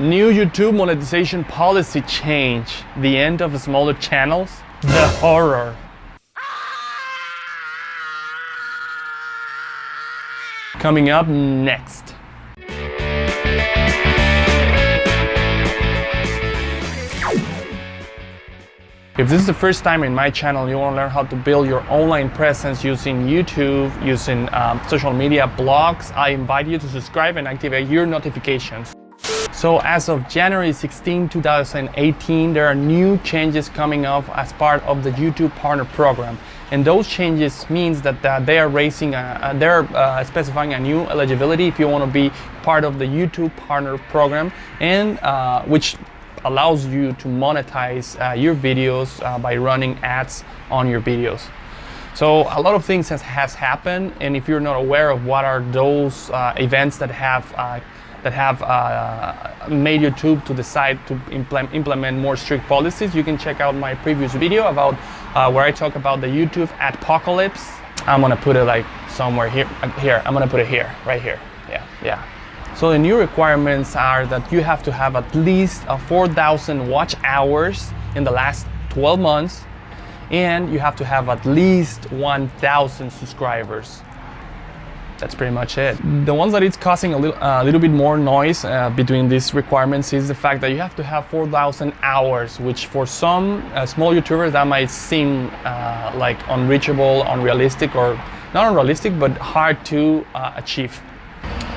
New YouTube monetization policy change. The end of smaller channels. The horror. Coming up next. If this is the first time in my channel, you want to learn how to build your online presence using YouTube, using social media, blogs, I invite you to subscribe and activate your notifications. So as of January 16, 2018, there are new changes coming up as part of the YouTube Partner Program. And those changes means that they are specifying a new eligibility if you want to be part of the YouTube Partner Program, and which allows you to monetize your videos by running ads on your videos. So a lot of things has happened, and if you're not aware of what are those events that have made YouTube to decide to implement more strict policies, you can check out my previous video about where I talk about the YouTube adpocalypse. I'm gonna put it like somewhere here. I'm gonna put it here, right here. Yeah. So the new requirements are that you have to have at least 4,000 watch hours in the last 12 months, and you have to have at least 1,000 subscribers. That's pretty much it. The ones that it's causing a little bit more noise between these requirements is the fact that you have to have 4,000 hours, which for some small YouTubers that might seem like unreachable, unrealistic, or not unrealistic, but hard to achieve.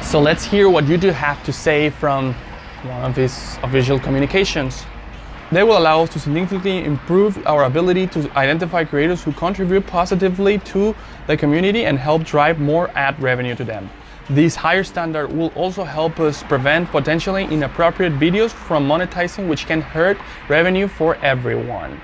So let's hear what YouTube have to say from one of his official communications. They will allow us to significantly improve our ability to identify creators who contribute positively to the community and help drive more ad revenue to them. This higher standard will also help us prevent potentially inappropriate videos from monetizing, which can hurt revenue for everyone.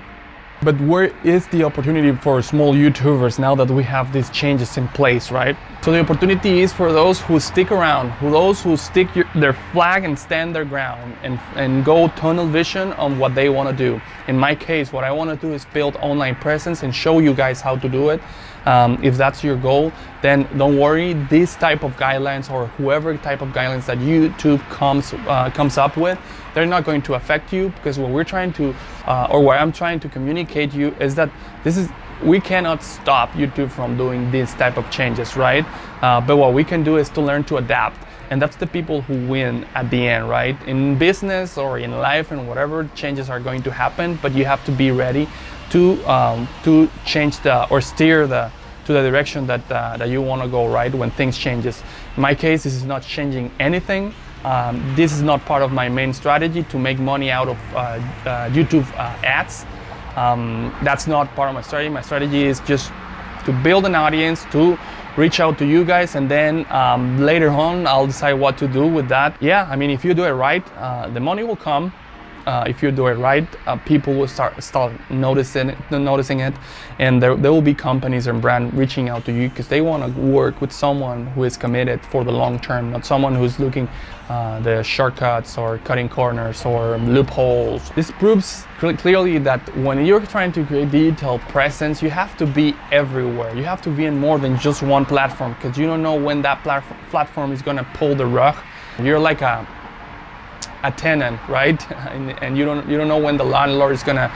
But where is the opportunity for small YouTubers now that we have these changes in place, right? So the opportunity is for those who stick around, those who stick their flag and stand their ground and go tunnel vision on what they want to do. In my case, what I want to do is build online presence and show you guys how to do it. If that's your goal, then don't worry. This type of guidelines, or whoever type of guidelines that YouTube comes up with, they're not going to affect you, because what we're trying to, or what I'm trying to communicate to you is that we cannot stop YouTube from doing this type of changes, right? But what we can do is to learn to adapt. And that's the people who win at the end, right? In business or in life and whatever, changes are going to happen, but you have to be ready to change or steer to the direction that you want to go, right? When things changes. In my case, this is not changing anything. This is not part of my main strategy to make money out of YouTube ads. That's not part of my strategy. My strategy is just to build an audience, to reach out to you guys, and then later on I'll decide what to do with that. Yeah, I mean, if you do it right, the money will come. If you do it right, people will start noticing it, and there will be companies and brands reaching out to you because they want to work with someone who is committed for the long term, not someone who's looking the shortcuts or cutting corners or loopholes. This proves clearly that when you're trying to create digital presence, you have to be everywhere. You have to be in more than just one platform, because you don't know when that platform is going to pull the rug. You're like a tenant, right? And you don't know when the landlord is gonna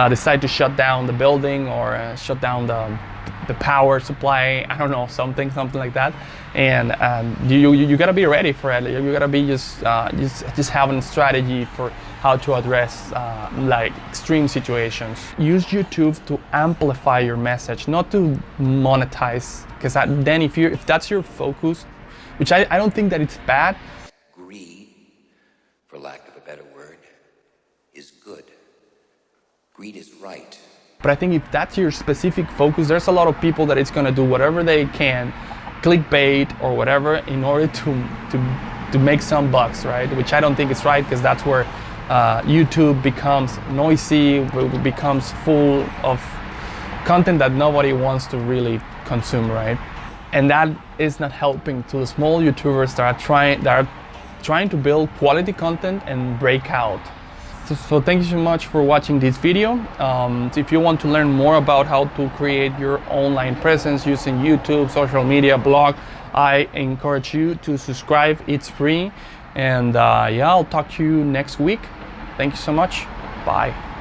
decide to shut down the building or shut down the power supply. I don't know, something like that. And you gotta be ready for it. You gotta be just having a strategy for how to address like extreme situations. Use YouTube to amplify your message, not to monetize. Because then if that's your focus, which I don't think that it's bad. For lack of a better word, is good. Greed is right. But I think if that's your specific focus, there's a lot of people that it's going to do whatever they can, clickbait or whatever, in order to make some bucks, right? Which I don't think is right, because that's where YouTube becomes noisy, becomes full of content that nobody wants to really consume, right? And that is not helping to the small YouTubers that are trying to build quality content and break out. So thank you so much for watching this video. If you want to learn more about how to create your online presence using YouTube, social media, blog, I encourage you to subscribe. It's free. And yeah, I'll talk to you next week. Thank you so much. Bye.